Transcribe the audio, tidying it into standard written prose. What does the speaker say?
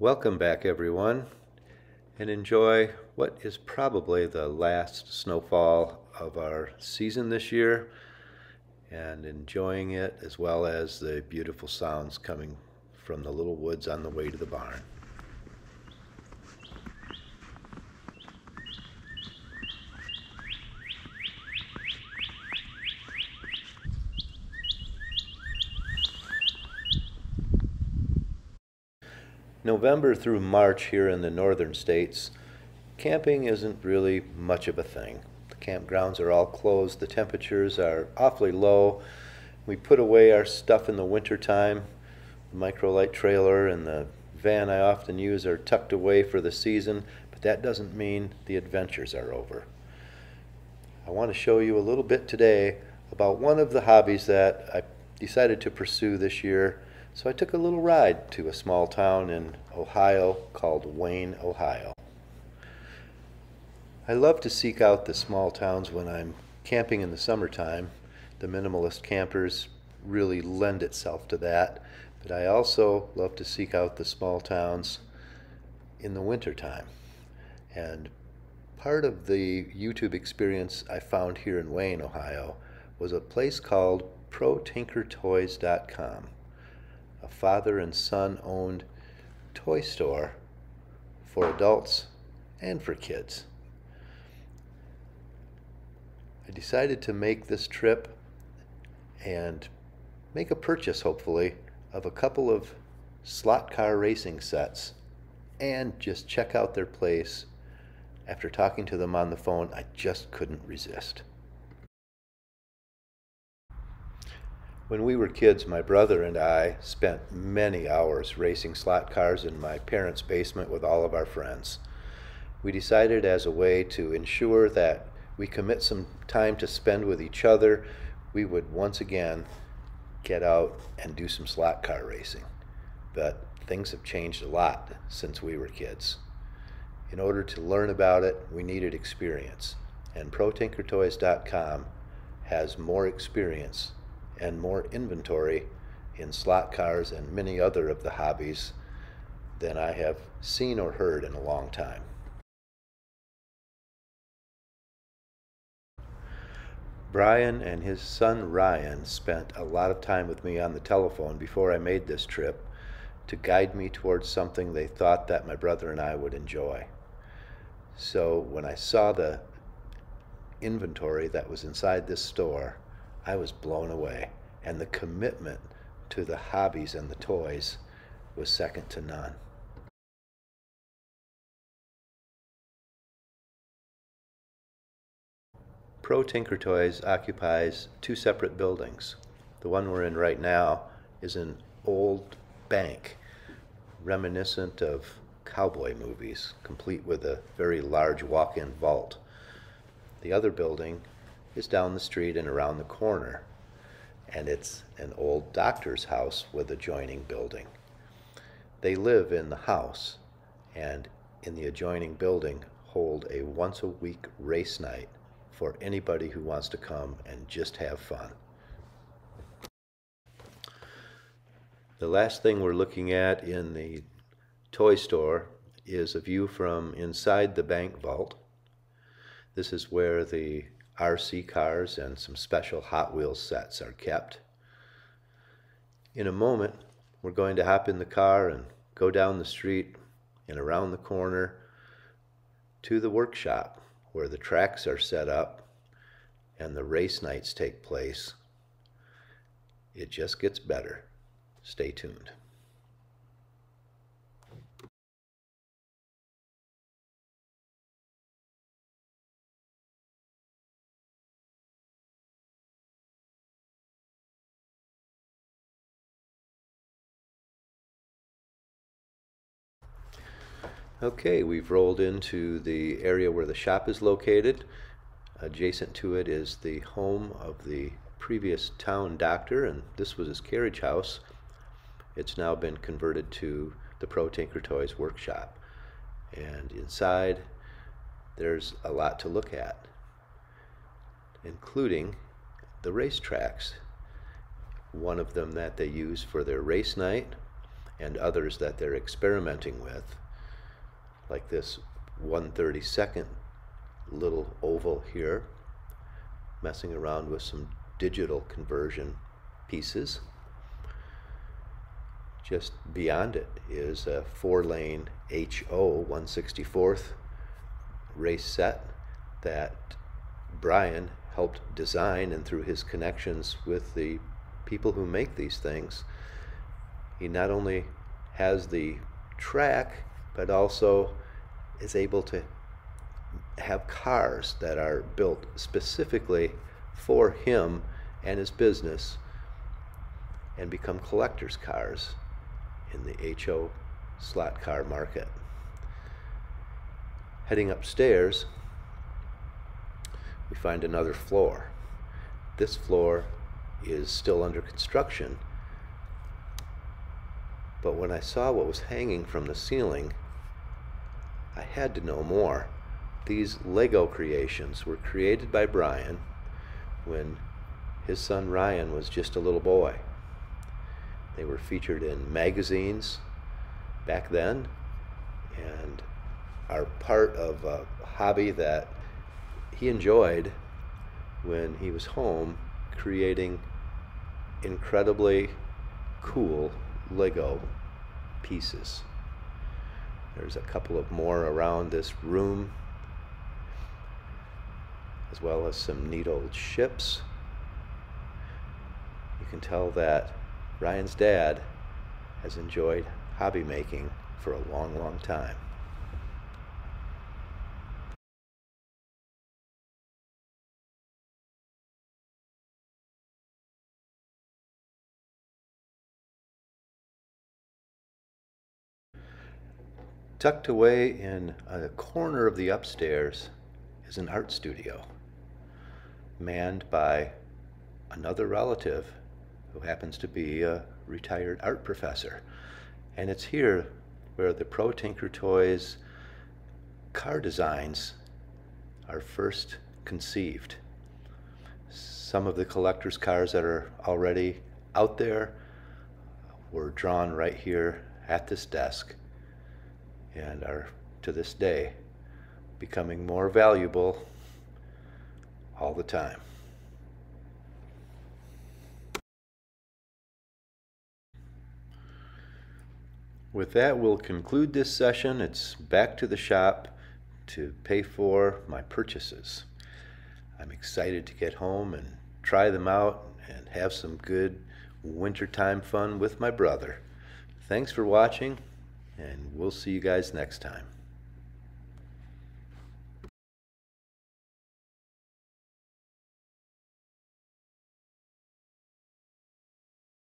Welcome back, everyone, and enjoy what is probably the last snowfall of our season this year, and enjoying it as well as the beautiful sounds coming from the little woods on the way to the barn. November through March here in the northern states, camping isn't really much of a thing. The campgrounds are all closed, the temperatures are awfully low. We put away our stuff in the wintertime. The microlight trailer and the van I often use are tucked away for the season, but that doesn't mean the adventures are over. I want to show you a little bit today about one of the hobbies that I decided to pursue this year. So I took a little ride to a small town in Ohio called Wayne, Ohio. I love to seek out the small towns when I'm camping in the summertime. The minimalist campers really lend itself to that. But I also love to seek out the small towns in the wintertime. And part of the YouTube experience I found here in Wayne, Ohio was a place called ProTinkerToys.com. A father and son owned toy store for adults and for kids. I decided to make this trip and make a purchase, hopefully, of a couple of slot car racing sets and just check out their place. After talking to them on the phone, I just couldn't resist. When we were kids, my brother and I spent many hours racing slot cars in my parents' basement with all of our friends. We decided, as a way to ensure that we commit some time to spend with each other, we would once again get out and do some slot car racing. But things have changed a lot since we were kids. In order to learn about it, we needed experience, and ProTinkerToys.com has more experience and more inventory in slot cars and many other of the hobbies than I have seen or heard in a long time. Brian and his son Ryan spent a lot of time with me on the telephone before I made this trip to guide me towards something they thought that my brother and I would enjoy. So when I saw the inventory that was inside this store, I was blown away, and the commitment to the hobbies and the toys was second to none. Pro Tinker Toys occupies two separate buildings. The one we're in right now is an old bank, reminiscent of cowboy movies, complete with a very large walk-in vault. The other building is down the street and around the corner, and it's an old doctor's house with adjoining building. They live in the house, and in the adjoining building hold a once-a-week race night for anybody who wants to come and just have fun. The last thing we're looking at in the toy store is a view from inside the bank vault. This is where the RC cars and some special Hot Wheels sets are kept. In a moment, we're going to hop in the car and go down the street and around the corner to the workshop where the tracks are set up and the race nights take place. It just gets better. Stay tuned. Okay, we've rolled into the area where the shop is located. Adjacent to it is the home of the previous town doctor, and this was his carriage house. It's now been converted to the Pro Tinker Toys workshop. And inside, there's a lot to look at, including the racetracks. One of them that they use for their race night, and others that they're experimenting with, like this 1/32 little oval here, messing around with some digital conversion pieces. Just beyond it is a 4-lane HO 1/64 race set that Brian helped design, and through his connections with the people who make these things, he not only has the track but also is able to have cars that are built specifically for him and his business and become collector's cars in the HO slot car market. Heading upstairs, we find another floor. This floor is still under construction, but when I saw what was hanging from the ceiling, I had to know more. These Lego creations were created by Brian when his son Ryan was just a little boy. They were featured in magazines back then and are part of a hobby that he enjoyed when he was home, creating incredibly cool Lego pieces. There's a couple of more around this room, as well as some neat old ships. You can tell that Ryan's dad has enjoyed hobby making for a long, long time. Tucked away in a corner of the upstairs is an art studio, manned by another relative who happens to be a retired art professor. And it's here where the ProTinkerToys car designs are first conceived. Some of the collector's cars that are already out there were drawn right here at this desk and are to this day becoming more valuable all the time. With that, we'll conclude this session. It's back to the shop to pay for my purchases. I'm excited to get home and try them out and have some good wintertime fun with my brother. Thanks for watching, and we'll see you guys next time.